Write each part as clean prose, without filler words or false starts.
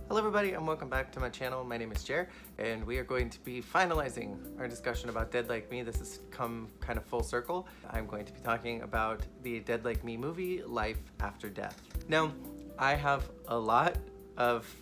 Hello everybody and welcome back to my channel. My name is Jer and we are going to be finalizing our discussion about Dead Like Me. This has come kind of full circle. I'm going to be talking about the Dead Like Me movie, Life After Death. Now, I have a lot of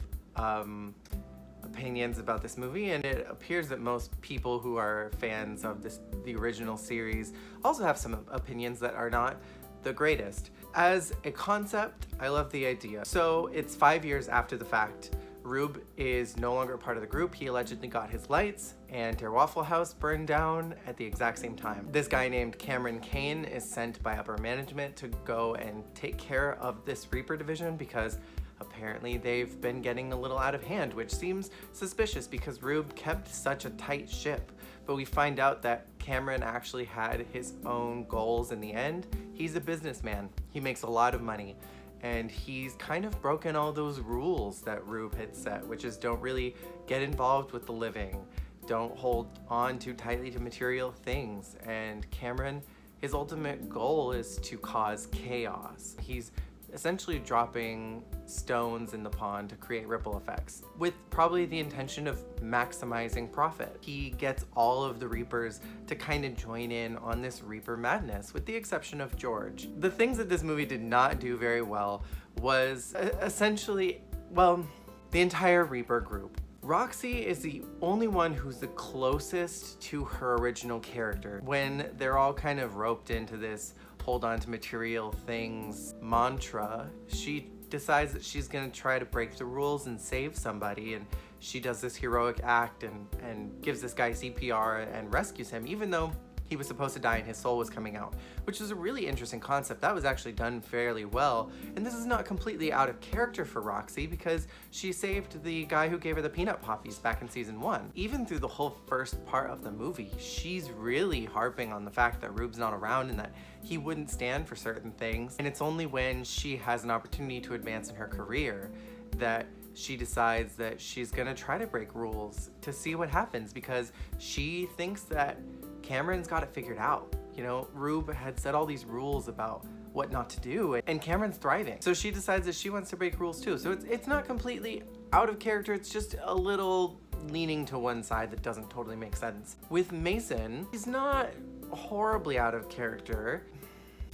opinions about this movie, and it appears that most people who are fans of the original series also have some opinions that are not the greatest. As a concept, I love the idea. So it's 5 years after the fact. Rube is no longer part of the group. He allegedly got his lights and their Waffle House burned down at the exact same time. This guy named Cameron Kane is sent by upper management to go and take care of this Reaper division because apparently they've been getting a little out of hand, which seems suspicious because Rube kept such a tight ship. But we find out that Cameron actually had his own goals in the end. He's a businessman. He makes a lot of money. And he's kind of broken all those rules that Rube had set, which is don't really get involved with the living. Don't hold on too tightly to material things. And Cameron, his ultimate goal is to cause chaos. He's essentially dropping stones in the pond to create ripple effects, with probably the intention of maximizing profit. He gets all of the Reapers to kind of join in on this Reaper madness, with the exception of George. The things that this movie did not do very well was essentially, well, the entire Reaper group. Roxy is the only one who's the closest to her original character. When they're all kind of roped into this hold on to material things mantra, she decides that she's gonna try to break the rules and save somebody, and she does this heroic act and gives this guy CPR and rescues him, even though he was supposed to die and his soul was coming out, which is a really interesting concept. That was actually done fairly well, and this is not completely out of character for Roxy because she saved the guy who gave her the peanut poppies back in season 1. Even through the whole first part of the movie, she's really harping on the fact that Rube's not around and that he wouldn't stand for certain things, and it's only when she has an opportunity to advance in her career that she decides that she's gonna try to break rules to see what happens, because she thinks that Cameron's got it figured out. You know, Rube had set all these rules about what not to do, and Cameron's thriving. So she decides that she wants to break rules too. So it's not completely out of character, it's just a little leaning to one side that doesn't totally make sense. With Mason, he's not horribly out of character.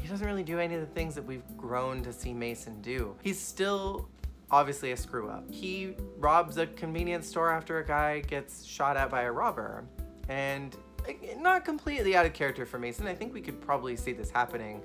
He doesn't really do any of the things that we've grown to see Mason do. He's still obviously a screw up. He robs a convenience store after a guy gets shot at by a robber, and not completely out of character for Mason. I think we could probably see this happening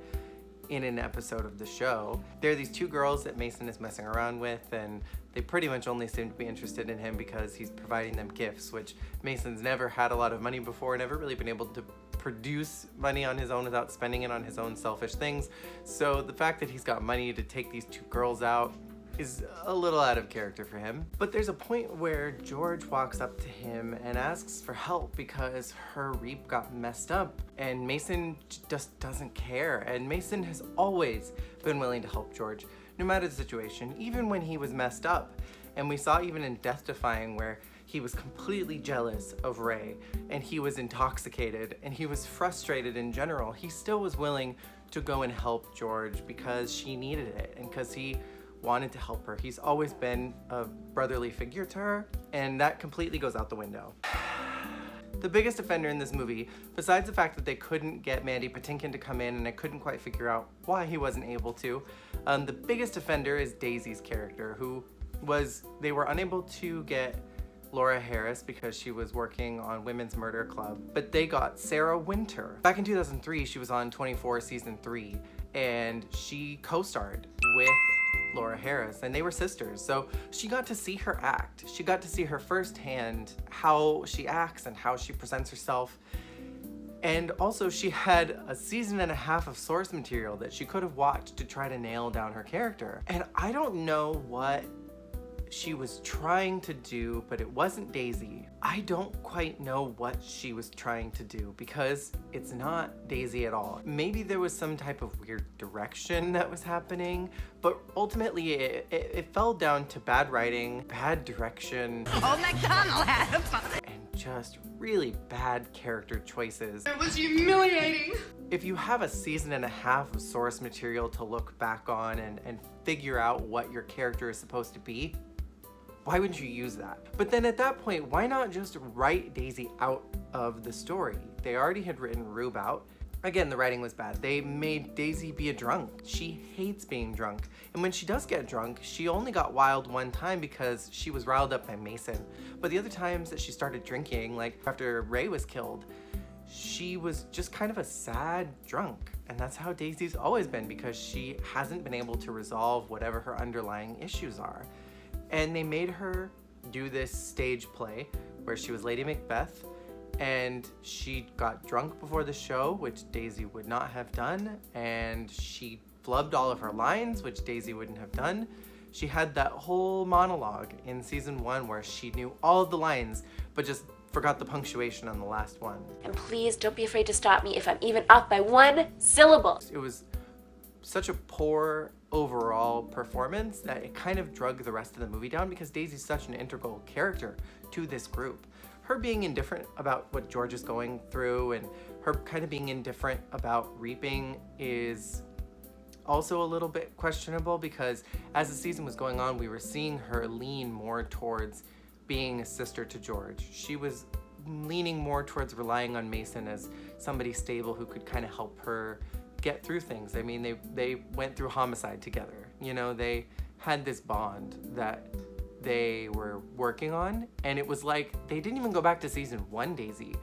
in an episode of the show. There are these two girls that Mason is messing around with, and they pretty much only seem to be interested in him because he's providing them gifts, which Mason's never had a lot of money before, never really been able to produce money on his own without spending it on his own selfish things. So the fact that he's got money to take these two girls out is a little out of character for him. But there's a point where George walks up to him and asks for help because her Reap got messed up, and Mason just doesn't care. And Mason has always been willing to help George, no matter the situation, even when he was messed up. And we saw even in Death Defying where he was completely jealous of Ray, and he was intoxicated, and he was frustrated in general. He still was willing to go and help George because she needed it and because he wanted to help her. He's always been a brotherly figure to her, and that completely goes out the window. The biggest offender in this movie, besides the fact that they couldn't get Mandy Patinkin to come in and I couldn't quite figure out why he wasn't able to, the biggest offender is Daisy's character, they were unable to get Laura Harris because she was working on Women's Murder Club, but they got Sarah Winter. Back in 2003, she was on 24 season 3, and she co-starred with Laura Harris, and they were sisters, so she got to see her act. She got to see her firsthand how she acts and how she presents herself. And also she had a season and a half of source material that she could have watched to try to nail down her character. And I don't know what she was trying to do, but it wasn't Daisy. I don't quite know what she was trying to do because it's not Daisy at all. Maybe there was some type of weird direction that was happening, but ultimately it fell down to bad writing, bad direction. Old MacDonald had a father. And just really bad character choices. It was humiliating. If you have a season and a half of source material to look back on and figure out what your character is supposed to be, Why wouldn't you use that? But then at that point, why not just write Daisy out of the story? They already had written Rube out. Again, the writing was bad. They made Daisy be a drunk. She hates being drunk. And when she does get drunk, she only got wild one time because she was riled up by Mason. But the other times that she started drinking, like after Ray was killed, she was just kind of a sad drunk. And that's how Daisy's always been, because she hasn't been able to resolve whatever her underlying issues are. And they made her do this stage play where she was Lady Macbeth, and she got drunk before the show, which Daisy would not have done, and she flubbed all of her lines, which Daisy wouldn't have done. She had that whole monologue in season 1 where she knew all of the lines, but just forgot the punctuation on the last one. And please don't be afraid to stop me if I'm even off by one syllable. It was such a poor overall performance that it kind of drug the rest of the movie down, because Daisy's such an integral character to this group. Her being indifferent about what George is going through and her kind of being indifferent about reaping is also a little bit questionable, because as the season was going on, we were seeing her lean more towards being a sister to George. She was leaning more towards relying on Mason as somebody stable who could kind of help her get through things. I mean, they went through homicide together. You know, they had this bond that they were working on, and it was like they didn't even go back to season 1 Daisy.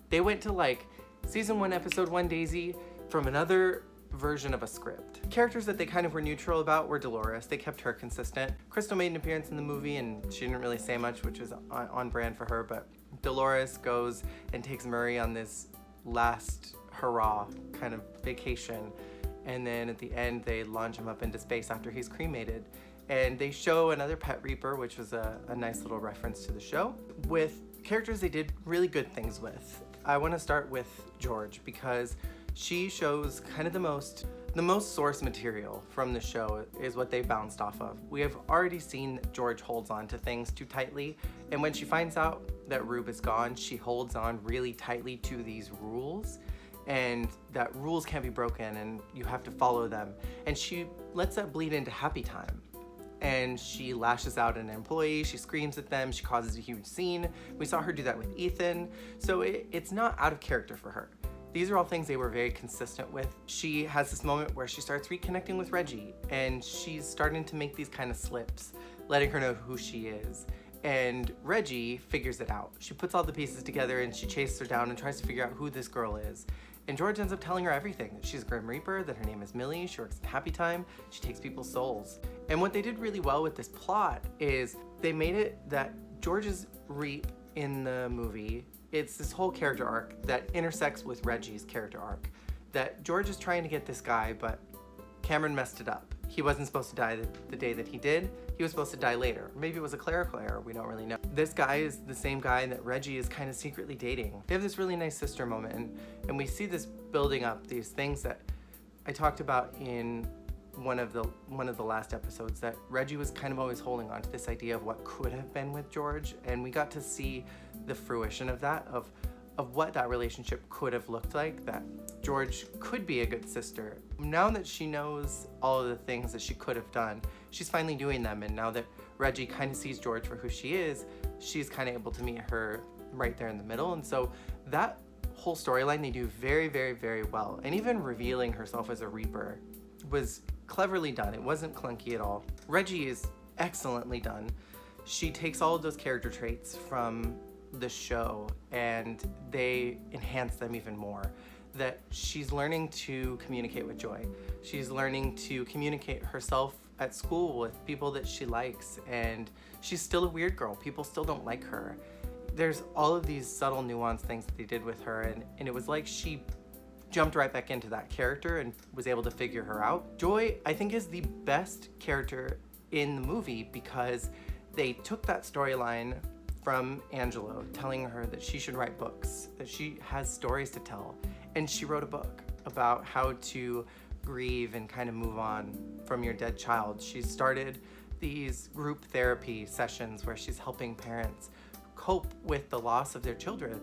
They went to like season 1 episode 1 Daisy from another version of a script. Characters that they kind of were neutral about were Dolores. They kept her consistent. Crystal made an appearance in the movie and she didn't really say much, which was on brand for her, but Dolores goes and takes Murray on this last hurrah kind of vacation, and then at the end they launch him up into space after he's cremated. And they show another pet reaper, which was a nice little reference to the show, with characters they did really good things with. I want to start with George, because she shows kind of the most source material from the show is what they bounced off of. We have already seen that George holds on to things too tightly, and when she finds out that Rube is gone, she holds on really tightly to these rules, and that rules can't be broken and you have to follow them. And she lets that bleed into Happy Time. And she lashes out at an employee, she screams at them, she causes a huge scene. We saw her do that with Ethan, so it's not out of character for her. These are all things they were very consistent with. She has this moment where she starts reconnecting with Reggie, and she's starting to make these kind of slips, letting her know who she is. And Reggie figures it out. She puts all the pieces together and she chases her down and tries to figure out who this girl is. And George ends up telling her everything, that she's a Grim Reaper, that her name is Millie, she works in Happy Time, she takes people's souls. And what they did really well with this plot is they made it that George's reap in the movie, it's this whole character arc that intersects with Reggie's character arc. That George is trying to get this guy, but Cameron messed it up. He wasn't supposed to die the day that he did. He was supposed to die later. Maybe it was a clerical error, we don't really know. This guy is the same guy that Reggie is kind of secretly dating. They have this really nice sister moment, and we see this building up, these things that I talked about in one of the last episodes, that Reggie was kind of always holding on to this idea of what could have been with George, and we got to see the fruition of that, of what that relationship could have looked like, that George could be a good sister. Now that she knows all of the things that she could have done, she's finally doing them, and now that Reggie kind of sees George for who she is, she's kind of able to meet her right there in the middle. And so that whole storyline they do very, very, very well. And even revealing herself as a Reaper was cleverly done. It wasn't clunky at all. Reggie is excellently done. She takes all of those character traits from the show and they enhance them even more. That she's learning to communicate with Joy. She's learning to communicate herself at school with people that she likes, and she's still a weird girl. People still don't like her. There's all of these subtle nuanced things that they did with her, and it was like she jumped right back into that character and was able to figure her out. Joy, I think, is the best character in the movie because they took that storyline from Angelo, telling her that she should write books, that she has stories to tell, and she wrote a book about how to grieve and kind of move on from your dead child. She started these group therapy sessions where she's helping parents cope with the loss of their children.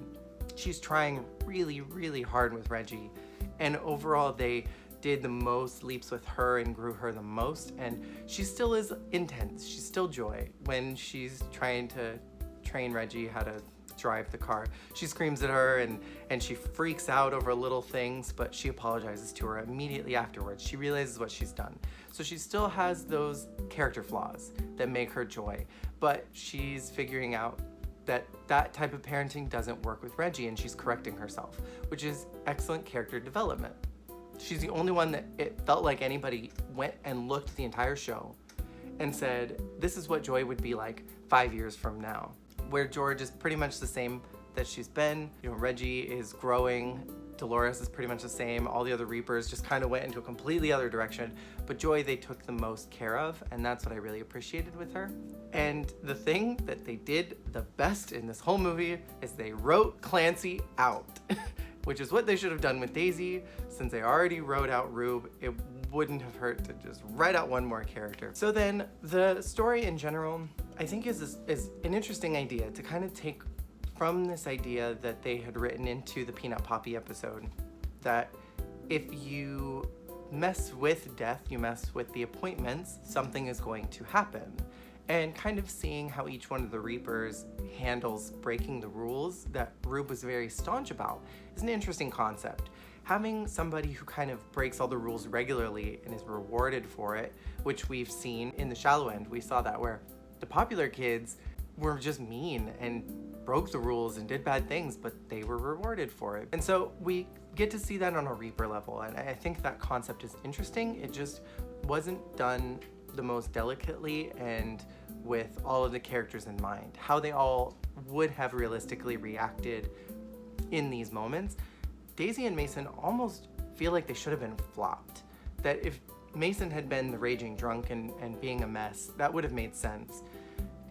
She's trying really, really hard with Reggie, and overall they did the most leaps with her and grew her the most, and she still is intense. She's still Joy. When she's trying to train Reggie how to drive the car, she screams at her and she freaks out over little things, but she apologizes to her immediately afterwards. She realizes what she's done. So she still has those character flaws that make her Joy, but she's figuring out that that type of parenting doesn't work with Reggie, and she's correcting herself, which is excellent character development. She's the only one that it felt like anybody went and looked at the entire show and said, this is what Joy would be like 5 years from now. Where George is pretty much the same that she's been. You know, Reggie is growing. Dolores is pretty much the same. All the other Reapers just kind of went into a completely other direction. But Joy, they took the most care of, and that's what I really appreciated with her. And the thing that they did the best in this whole movie is they wrote Clancy out, which is what they should have done with Daisy. Since they already wrote out Rube, it wouldn't have hurt to just write out one more character. So then the story in general, I think is an interesting idea to kind of take from this idea that they had written into the Peanut Poppy episode, that if you mess with death, you mess with the appointments, something is going to happen. And kind of seeing how each one of the Reapers handles breaking the rules that Rube was very staunch about is an interesting concept. Having somebody who kind of breaks all the rules regularly and is rewarded for it, which we've seen in The Shallow End. We saw that where the popular kids were just mean and broke the rules and did bad things, but they were rewarded for it. And so we get to see that on a Reaper level, and I think that concept is interesting. It just wasn't done the most delicately and with all of the characters in mind, how they all would have realistically reacted in these moments. Daisy and Mason almost feel like they should have been flopped. That if Mason had been the raging drunk and being a mess, that would have made sense.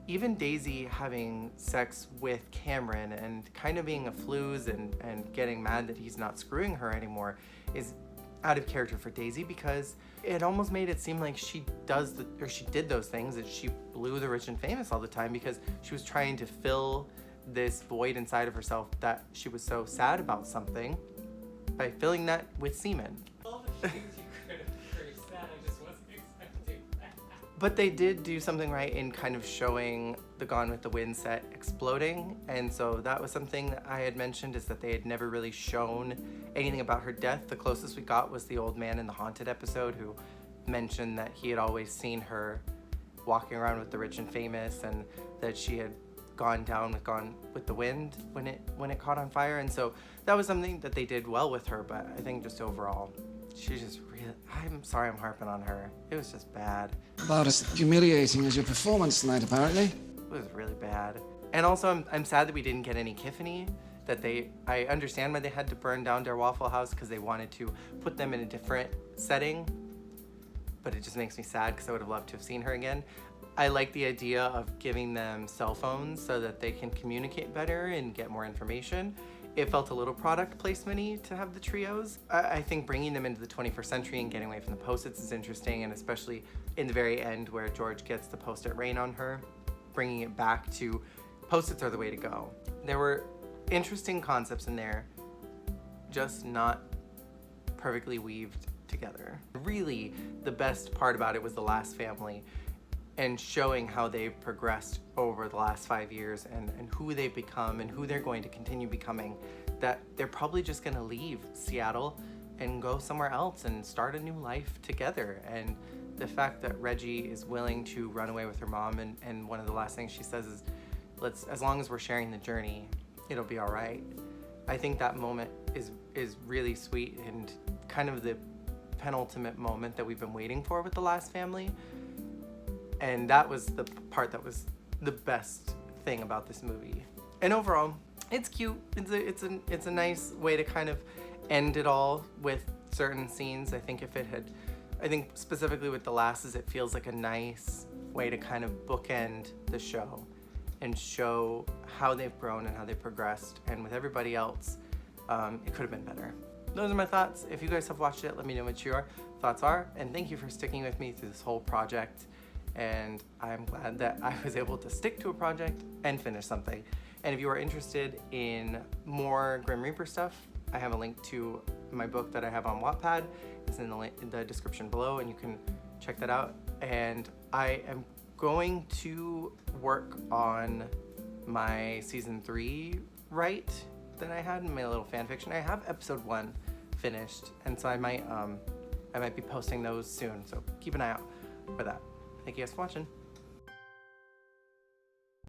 Even Daisy having sex with Cameron and kind of being a flooze and getting mad that he's not screwing her anymore is out of character for Daisy, because it almost made it seem like she did those things, that she blew the rich and famous all the time because she was trying to fill this void inside of herself that she was so sad about something by filling that with semen. But they did do something right in kind of showing the Gone with the Wind set exploding, and so that was something that I had mentioned, is that they had never really shown anything about her death. The closest we got was the old man in the Haunted episode who mentioned that he had always seen her walking around with the rich and famous, and that she had gone down with Gone with the Wind when it caught on fire. And so that was something that they did well with her, but I think just overall, she's just really, I'm sorry I'm harping on her. It was just bad. About as humiliating as your performance tonight, apparently. It was really bad. And also, I'm sad that we didn't get any Kiffany. I understand why they had to burn down their Waffle House, because they wanted to put them in a different setting. But it just makes me sad, because I would have loved to have seen her again. I like the idea of giving them cell phones so that they can communicate better and get more information. It felt a little product placement-y to have the trios. I think bringing them into the 21st century and getting away from the Post-its is interesting, and especially in the very end where George gets the Post-it rain on her, bringing it back to Post-its are the way to go. There were interesting concepts in there, just not perfectly weaved together. Really, the best part about it was the last family, and showing how they've progressed over the last 5 years and who they've become and who they're going to continue becoming, that they're probably just gonna leave Seattle and go somewhere else and start a new life together. And the fact that Reggie is willing to run away with her mom, and one of the last things she says is, as long as we're sharing the journey, it'll be all right. I think that moment is really sweet and kind of the penultimate moment that we've been waiting for with the last family. And that was the part that was the best thing about this movie. And overall, it's cute. It's a nice way to kind of end it all with certain scenes. I think specifically with the Lasses, it feels like a nice way to kind of bookend the show and show how they've grown and how they've progressed. And with everybody else, it could have been better. Those are my thoughts. If you guys have watched it, let me know what your thoughts are. And thank you for sticking with me through this whole project. And I'm glad that I was able to stick to a project and finish something. And if you are interested in more Grim Reaper stuff, I have a link to my book that I have on Wattpad is in the description below, and you can check that out. And I am going to work on my season 3 that I had in my little fan fiction. I have episode 1 finished, and so I might be posting those soon. So keep an eye out for that. Thank you guys for watching.